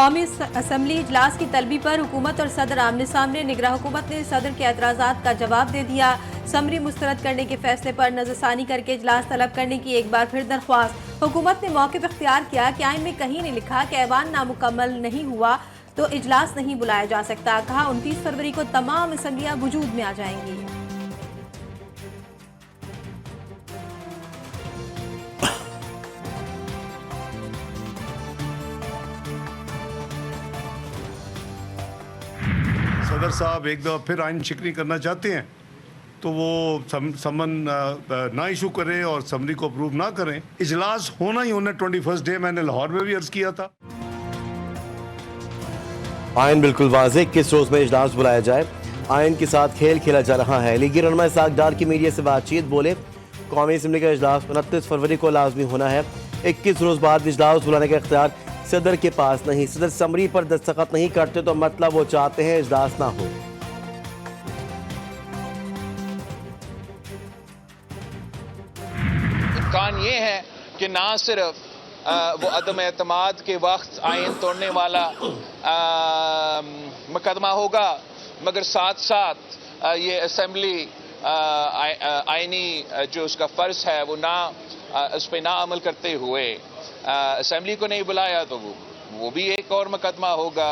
कौमी असम्बली इजलास की तलबी पर हुकूमत और सदर आमने सामने। निगरान हुकूमत ने सदर के एतराज़ात का जवाब दे दिया। समरी मुस्तरद करने के फैसले पर नजरसानी करके इजलास तलब करने की एक बार फिर दरख्वास्त। हुकूमत ने मौक़िफ़ इख्तियार किया कि आइन में कहीं नहीं लिखा कि ऐवान नामुकम्मल नहीं हुआ तो इजलास नहीं बुलाया जा सकता। कहा 29 फरवरी को तमाम असम्बलियाँ वजूद में आ जाएंगी। सदर साहब एक दफ़ा फिर आइन शिकनी करना चाहते हैं तो वो समन ना इशू करें और समरी को अप्रूव ना करें। इजलास होना ही होना 21 डे, मैंने लाहौर में भी अर्ज किया था। आइन बिल्कुल वाज़ेह किस रोज में इजलास बुलाया जाए, आइन के साथ खेल खेला जा रहा है। लीगी रहनुमा इसहाक डार की मीडिया से बातचीत बोले कौमी असम्बली का इजलास 29 फरवरी को लाजमी होना है। 21 रोज बाद इजलास बुलाने का इख्तियार सदर के पास नहीं। सदर समरी पर दस्तखत नहीं करते तो मतलब वो चाहते हैं इजलास ना हो। इम्कान ये है कि ना सिर्फ वो अदम एतमाद के वक्त आइन तोड़ने वाला मुकदमा होगा, मगर साथ साथ ये असम्बली आइनी जो उसका फ़र्ज है वो ना उस पर ना अमल करते हुए असम्बली को नहीं बुलाया तो वो भी एक और मुकदमा होगा।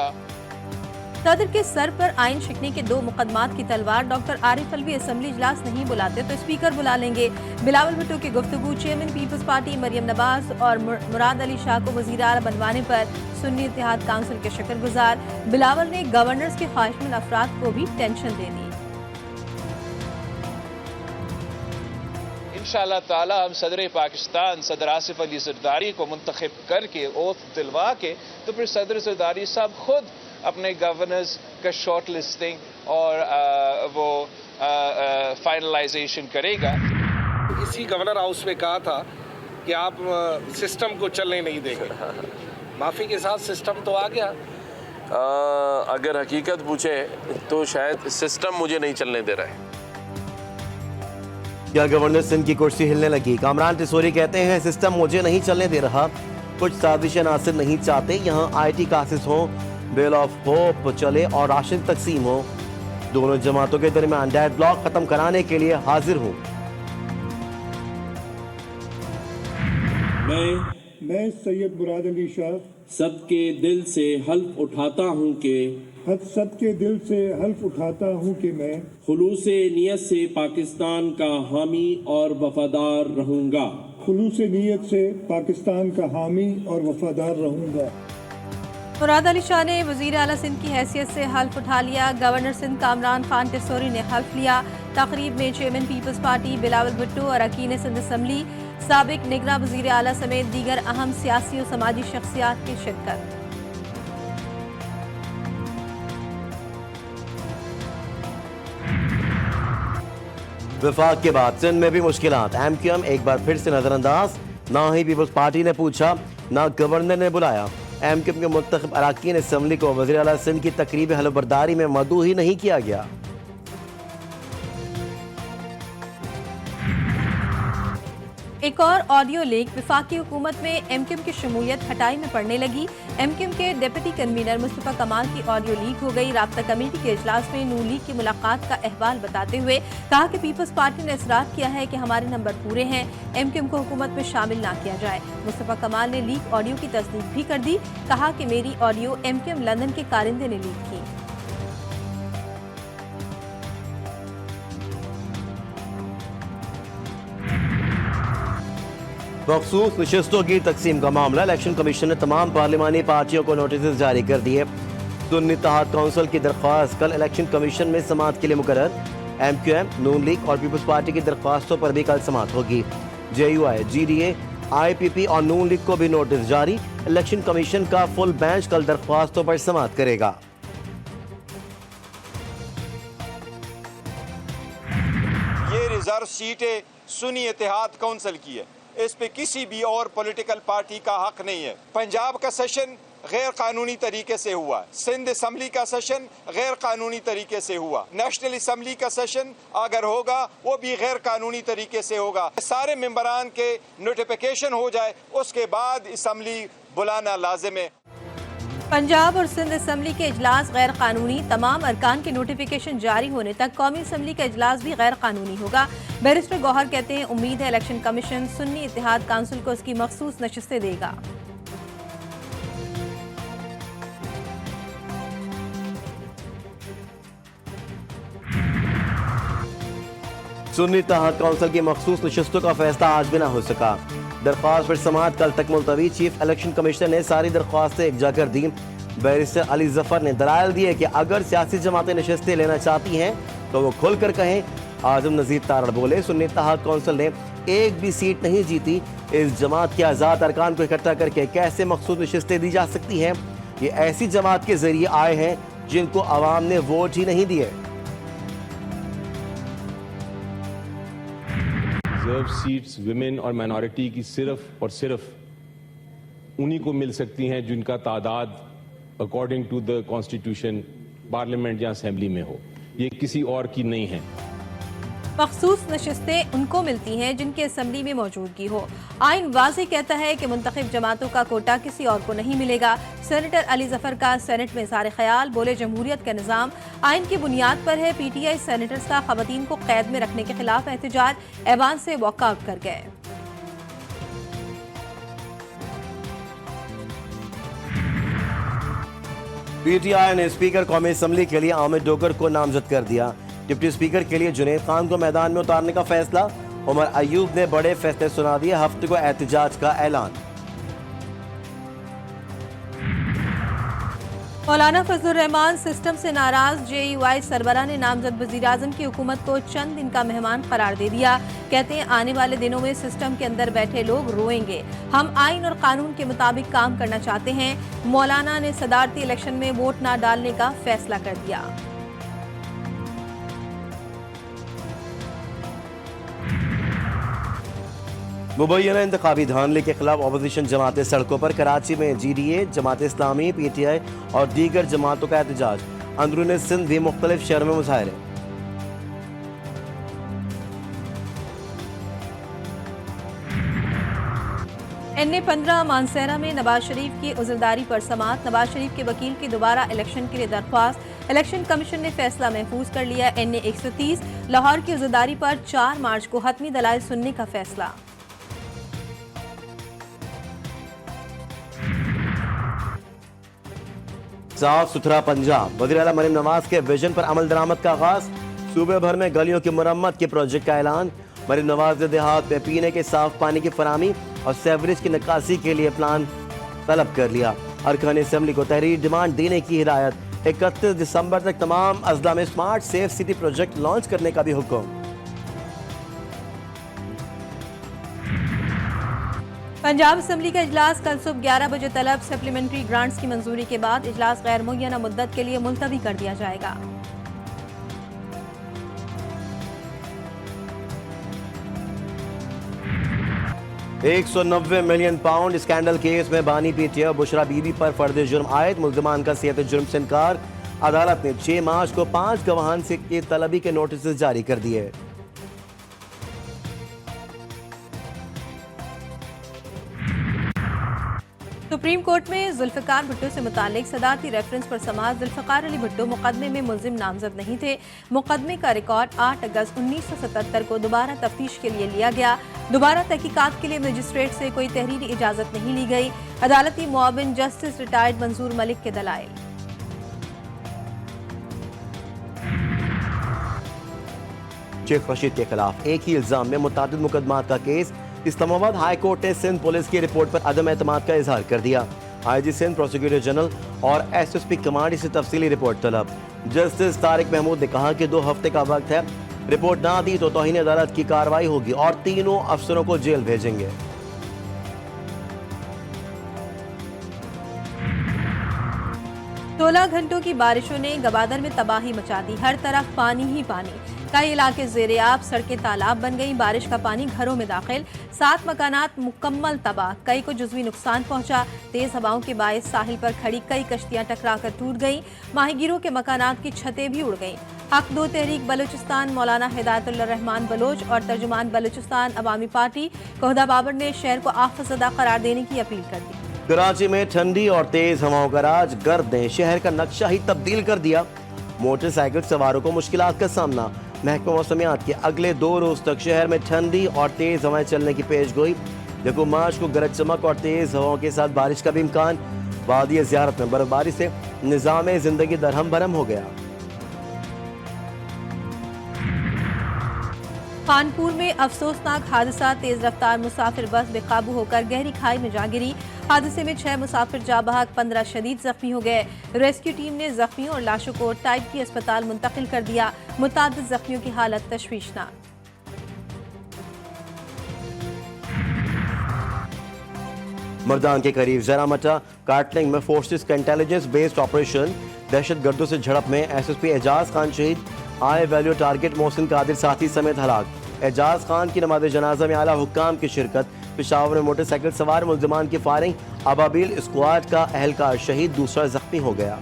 सदर के सर पर आइन शिकने के 2 मुकदमात की तलवार। डॉक्टर आरिफ अलवी असम्बली इजलास नहीं बुलाते तो स्पीकर बुला लेंगे। बिलावल भुट्टो की गुफ्तगू। Chairman people's party Maryam Nawaz और मुराद अली शाह को वज़ीर आला बनवाने पर सुन्नी इत्तेहाद काउंसिल के शुक्रगुजार। बिलावल ने गवर्नर्स के ख्वाहिशमंद अफराद को भी टेंशन दे दी। इंशाअल्लाह ताला हम सदर पाकिस्तान सदर आसिफ अली जरदारी को मुंतखब करके ओथ दिलवा के तो फिर सदर जरदारी साहब खुद अपने गवर्नर्स का शॉर्ट लिस्टिंग और वो फाइनलाइजेशन करेगा। इसी गवर्नर हाउस में कहा था कि आप सिस्टम को चलने नहीं देंगे। माफ़ी के साथ सिस्टम तो आ गया। अगर हकीकत पूछे तो शायद सिस्टम मुझे नहीं चलने दे रहा है। क्या गवर्नर सिंध की कुर्सी हिलने लगी? कामरान टिसोरी कहते हैं सिस्टम मुझे नहीं चलने दे रहा, कुछ साजिशें नासिर नहीं चाहते, यहाँ IT क्लासेस हो, बेल ऑफ होप चले और राशन तकसीम हो। दोनों जमातों के दरमियान डेड ब्लॉक खत्म कराने के लिए हाजिर हूँ। मैं सैयद मुराद अली शाह सबके दिल से हल्फ उठाता हूँ कि सबके दिल से हल्फ उठाता हूँ कि मैं खुलूसे नियत से पाकिस्तान का हामी और वफादार रहूँगा। खुलूसे नियत से पाकिस्तान का हामी और वफादार रहूँगा। मुराद अली शाह ने वज़ीर आला सिंध की हैसियत से हल्फ उठा लिया। गवर्नर सिंध कामरान खान टिसोरी ने हल्फ लिया। तकरीब में chairman people's party Bilawal Bhutto और अरकान सिंध असम्बली, साबिक निगरां वज़ीर आला समेत दीगर अहम सियासी और समाजी शख्सियात की शिरकत। विफाक के बाद सिंध में भी मुश्किलात। MQM एक बार फिर से नजरअंदाज। ना ही पीपल्स पार्टी ने पूछा, ना गवर्नर ने बुलाया। MQM के मुंतखब अरकान असम्बली को वज़ीर आला सिंध की तकरीब हलफबरदारी में मदऊ ही नहीं किया गया। एक और ऑडियो लीक। वफाकी हुकूमत में MQM की शमूलियत हटाई में पड़ने लगी। MQM के डिप्टी कन्वीनर मुस्तफ़ा कमाल की ऑडियो लीक हो गई। राब्ता कमेटी के इजलास में नून लीग की मुलाकात का अहवाल बताते हुए कहा कि पीपल्स पार्टी ने इसरार किया है कि हमारे नंबर पूरे हैं, MQM को हुकूमत में शामिल ना किया जाए। मुस्तफ़ा कमाल ने लीक ऑडियो की तस्दीक भी कर दी। कहा कि मेरी ऑडियो MQM लंदन के कारिंदे ने लीक की। मखसूस नशस्तों की तकसीम का मामला। इलेक्शन कमीशन ने तमाम पार्लिमानी पार्टियों को नोटिस जारी कर दिए। सुन्नी इत्तेहाद काउंसिल की दरख्वास्त कल इलेक्शन कमीशन में समाअत के लिए मुकर्रर। MQM, नून लीग और पीपल्स पार्टी की दरख्वास्तों पर भी कल समाअत होगी। JUI, GDA, IPP और नून लीग को भी नोटिस जारी। इलेक्शन कमीशन का फुल बेंच कल दरख्वास्तों पर समाअत करेगा। ये रिजर्व सीटें सुन्नी इत्तेहाद काउंसिल की है, इस पे किसी भी और पॉलिटिकल पार्टी का हक नहीं है। पंजाब का सेशन गैर कानूनी तरीके से हुआ, सिंध असम्बली का सेशन गैर कानूनी तरीके से हुआ, नेशनल असम्बली का सेशन अगर होगा वो भी गैर कानूनी तरीके से होगा। सारे मेंबरान के नोटिफिकेशन हो जाए उसके बाद असम्बली बुलाना लाजिम है। पंजाब और सिंध असम्बली के इजलास गैर कानूनी, तमाम अरकान के नोटिफिकेशन जारी होने तक कौमी असम्बली का इजलास भी गैर कानूनी होगा। बैरिस्टर गौहर कहते हैं, उम्मीद है इलेक्शन कमीशन सुन्नी इत्तेहाद काउंसिल को उसकी मखसूस नशिस्तें देगा। सुन्नी इत्तेहाद काउंसिल की मखसूस नशिस्तों का फैसला आज भी न हो सका। दरख्वास्त पर समाअत कल तक मुलतवी। चीफ इलेक्शन कमिश्नर ने सारी दरख्वास्तें एकजा कर दी। बैरिस्टर अली जफर ने दलाइल दिए कि अगर सियासी जमातें नशिस्तें लेना चाहती हैं तो वो खुलकर कहें। आजम नजीर तारड़ बोले, सुन्नी इत्तेहाद काउंसिल ने एक भी सीट नहीं जीती। इस जमात के आज़ाद अरकान को इकट्ठा करके कैसे मखसूस नशिस्तें दी जा सकती हैं? ये ऐसी जमात के जरिए आए हैं जिनको आवाम ने वोट ही नहीं दिए। रिजर्व सीट्स विमेन और माइनॉरिटी की सिर्फ और सिर्फ उन्हीं को मिल सकती हैं जिनका तादाद according to the constitution parliament या असेंबली में हो। ये किसी और की नहीं है। मखसूस नशिस्तें उनको मिलती हैं जिनकी असम्बली में मौजूदगी हो। आइन वाज़ेह कहता है कि मुंतखब जमातों का कोटा किसी और को नहीं मिलेगा। सेनेटर अली जफर का सेनेट में इज़हार ख्याल, बोले जमहूरियत का निज़ाम आइन की बुनियाद पर है। PTI सेनेटर्स का ख़वातीन को कैद में रखने के खिलाफ एहतजाज, ऐवान से वॉकआउट कर गए। PTI ने स्पीकर कौमी असम्बली के लिए आमिर डोगर को नामजद कर दिया। डिप्टी स्पीकर के लिए जुनैद खान को मैदान में उतारने का फैसला। उमर अयूब ने बड़े फैसले सुना दिए। हफ्ते को एहतजाज का ऐलान। मौलाना फजलुर रहमान सिस्टम से नाराज। JUI सरबराह ने नामजद वज़ीर-ए-आज़म की हुकूमत को चंद दिन का मेहमान करार दे दिया। कहते हैं, आने वाले दिनों में सिस्टम के अंदर बैठे लोग रोएंगे। हम आइन और कानून के मुताबिक काम करना चाहते हैं। मौलाना ने सदारती इलेक्शन में वोट न डालने का फैसला कर दिया। मुबैना इंतखाबी धांधली के खिलाफ अपोजिशन जमातें सड़कों पर। कराची में GDA, जमात इस्लामी, PTI और दीगर जमातों का एहतजाज। अंदरून सिंध भी मुख्तलिफ शहरों में मुजाहरे। NA-15 मानसेरा में नवाज शरीफ की उज़रदारी पर समाअत। नवाज शरीफ के वकील की दोबारा इलेक्शन के लिए दरख्वास्त। इलेक्शन कमीशन ने फैसला महफूज कर लिया। NA-130 लाहौर की उज़रदारी पर 4 मार्च को हतमी दलाइल सुनने का फैसला। साफ सुथरा पंजाब, वज़ीर आला मरीम नवाज के विजन पर अमल दरामद का आगाज। सूबे भर में गलियों की मुरम्मत के प्रोजेक्ट का ऐलान। मरीम नवाज ने देहात में पीने के साफ पानी की फराहमी और सेवरेज की निकासी के लिए प्लान तलब कर लिया। अरकान असम्बली को तहरीर डिमांड देने की हिदायत। 31 दिसंबर तक तमाम अजला में smart safe city project launch करने का भी हुक्म। पंजाब असम्बली का इजलास कल सुबह 11 बजे तलब। सप्लीमेंट्री ग्रांट्स की मंजूरी के बाद इजलास गैर मुय्यना मुद्दत के लिए मुलतवी कर दिया जाएगा। £190 मिलियन स्कैंडल केस में बानी PTI और बुशरा बीबी पर फर्द जुर्म आयद। मुल्ज़िमान का सियत जुर्म से इनकार। अदालत ने 6 मार्च को 5 गवाहान से की तलबी के नोटिस जारी कर दिए। सुप्रीम कोर्ट में जुल्फ़िकार भुट्टो से मुतालिक सदारती रेफरेंस पर समाअत। जुल्फ़िकार अली भुट्टो मुकदमे में मुल्जिम नामजद नहीं थे। मुकदमे का रिकॉर्ड 8 अगस्त 1977 को दोबारा तफ्तीश के लिए लिया गया। दोबारा तहकीकात के लिए मजिस्ट्रेट से कोई तहरीरी इजाजत नहीं ली गई। अदालती मुआविन जस्टिस रिटायर्ड मंजूर मलिक के दलाइल। शेख रशीद के खिलाफ एक ही इल्जाम में मुतादिद मुकदमात का केस। इस्लामाबाद हाई कोर्ट ने सिंध पुलिस की रिपोर्ट पर अदम एतमाद का इजहार कर दिया। IG सिंध, प्रोसिक्यूटर जनरल और SSP कमांड से तफसीली रिपोर्ट तलब। जस्टिस तारिक महमूद ने कहा कि 2 हफ्ते का वक्त है। रिपोर्ट ना दी तो तौहीन अदालत की कार्रवाई होगी और तीनों अफसरों को जेल भेजेंगे। 16 घंटों की बारिशों ने गवादर में तबाही मचा दी। हर तरफ पानी ही पानी। कई इलाके ज़ेरे-आब, सड़कें तालाब बन गईं। बारिश का पानी घरों में दाखिल। 7 मकानात मुकम्मल तबाह। कई को जुज़वी नुकसान पहुंचा। तेज हवाओं के बायस साहिल पर खड़ी कई कश्तियां टकराकर टूट गईं। माहीगीरों के मकानात की छतें भी उड़ गईं। हक दो तहरीक बलूचिस्तान मौलाना हिदायतुल्लाह रहमान बलोच और तर्जुमान बलूचिस्तान अवामी पार्टी कोहदा बाबर ने शहर को आफतज़दा करार देने की अपील कर दी। कराची में ठंडी और तेज हवाओं का राज, गर्द ने शहर का नक्शा ही तब्दील कर दिया। मोटरसाइकिल सवारों को मुश्किलात का सामना। महकमा मौसमियात के अगले 2 रोज तक शहर में ठंडी और तेज हवाएं चलने की पेशगोई। 2 मार्च को गरज चमक और तेज हवाओं के साथ बारिश का भी इम्कान। वादी ज़ियारत में बर्फबारी से निज़ाम जिंदगी दरहम भरम हो गया। कानपुर में अफसोसनाक हादसा, तेज रफ्तार मुसाफिर बस बेकाबू होकर गहरी खाई में जा गिरी। हादसे में 6 मुसाफिर जा बहक, 15 शदीद जख्मी हो गए। रेस्क्यू टीम ने जख्मियों और लाशों को टाइप की अस्पताल मुंतकिल कर दिया। मुतादिद जख्मियों की हालत तशवीशनाक। मर्दान के करीब जरामटा कार्टलिंग में फोर्सेस का इंटेलिजेंस बेस्ड ऑपरेशन, दहशतगर्दों से झड़प में एसएसपी एजाज खान शहीद। High value target Mohsin Qadir साथी समेत हलाक। एजाज खान की नमाज जनाजा में आला हुक्काम की शिरकत। पेशावर में मोटरसाइकिल सवार मुल्जिमान की फायरिंग, अबाबिल स्क्वाड का अहलकार शहीद, दूसरा जख्मी हो गया।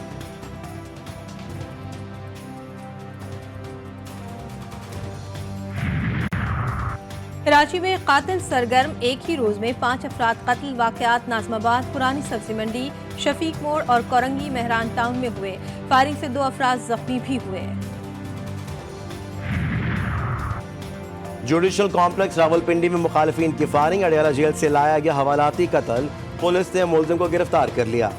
कराची में कातिल सरगर्म, एक ही रोज में 5 अफराद कत्ल। वाकयात नाजमाबाद, पुरानी सब्जी मंडी, शफीक मोड़ और कोरंगी मेहरान टाउन में हुए। फायरिंग से 2 अफराद जख्मी भी हुए। जुडिशल कॉम्प्लेक्स रावलपिंडी में मुखालिफिन की फायरिंग, अडियाला जेल से लाया गया हवालाती कत्ल। पुलिस ने मुलजिम को गिरफ्तार कर लिया।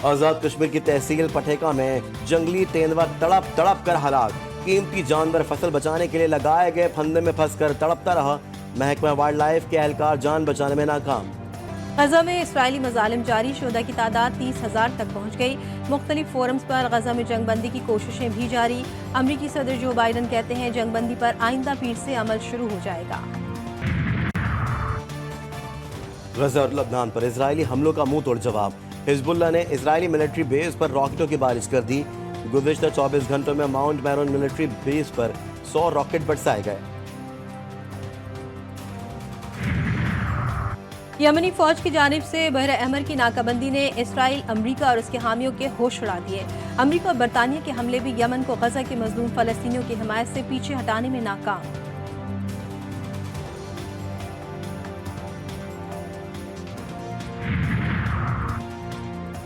आजाद कश्मीर की तहसील पटेका में जंगली तेंदुआ तड़प तड़प कर हलाक। कीमती जानवर फसल बचाने के लिए लगाए गए फंदे में फंसकर तड़पता रहा। महकमा वाइल्ड लाइफ के एहलकार जान बचाने में नाकाम। गजा में इसराइली मजालिम जारी, शुहदा की तादाद 30,000 तक पहुँच गई। मुख्तलिफ फोरम्स पर गजा में जंगबंदी की कोशिशें भी जारी। अमरीकी सदर जो बाइडन कहते हैं जंगबंदी पर आइंदा पीर से अमल शुरू हो जाएगा। गजा और लबनान पर इसराइली हमलों का मुंह तोड़ जवाब। हिजबुल्लाह ने इसराइली मिलिट्री बेस पर रॉकेटों की बारिश कर दी। गुज़िश्ता 24 घंटों में माउंट मैरोन मिलिट्री बेस पर 100 रॉकेट बरसाए गए। यमनी फौज की जानिब से बहर अहमर की नाकाबंदी ने इसराइल, अमरीका और उसके हामियों के होश उड़ा दिए। अमरीका और बरतानिया के हमले भी यमन को गजा के मजलूम फलस्तीनियों की हिमायत से पीछे हटाने में नाकाम।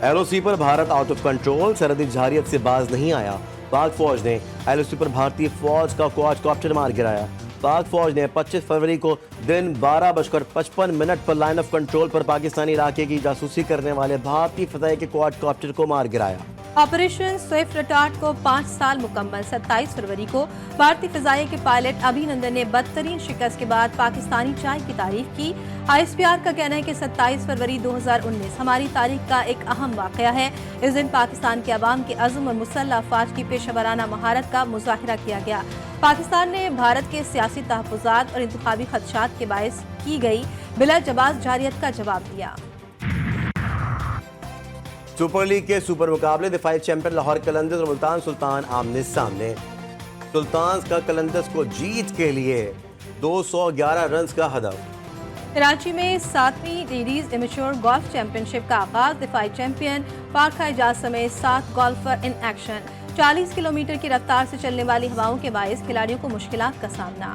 एलओसी पर भारत आउट ऑफ कंट्रोल, सरहदी जारियत से बाज नहीं आया। पाक फौज ने एलओसी पर भारतीय फौज का क्वाडकॉप्टर मार गिराया। पाक फौज ने 25 फरवरी को दिन 12:55 पर लाइन ऑफ कंट्रोल पर पाकिस्तानी इलाके की जासूसी करने वाले भारतीय फतह के क्वाडकॉप्टर को मार गिराया। ऑपरेशन स्विफ्ट रिटार्ट को 5 साल मुकम्मल। 27 फरवरी को भारतीय फिजाइया के पायलट अभिनंदन ने बदतरीन शिकस्त के बाद पाकिस्तानी चाय की तारीफ की। आईएसपीआर का कहना है कि 27 फरवरी 2019 हमारी तारीख का एक अहम वाकया है। इस दिन पाकिस्तान के अवाम के अज़्म और मुसल्लह अफवाज की पेशेवराना महारत का मुजाहिरा किया गया। पाकिस्तान ने भारत के सियासी तहफ़्फ़ुज़ात और इंतखाबी खदशात के बायस की गई बिला जवाज़ जारियत का जवाब दिया। सुपर लीग के सुपर मुकाबले, दिफाई चैंपियन लाहौर कलंदर्स और मुल्तान सुल्तान आमने सामने। सुल्तान का कलंदर्स को जीत के लिए 211 रन का हदफ। कराची में 7वीं लेडीज इमेच्योर गोल्फ चैंपियनशिप का आगाज। दिफाई चैंपियन फारखा एजाज समेत 7 गोल्फर इन एक्शन। 40 किलोमीटर की रफ्तार से चलने वाली हवाओं के बायस खिलाड़ियों को मुश्किलात का सामना।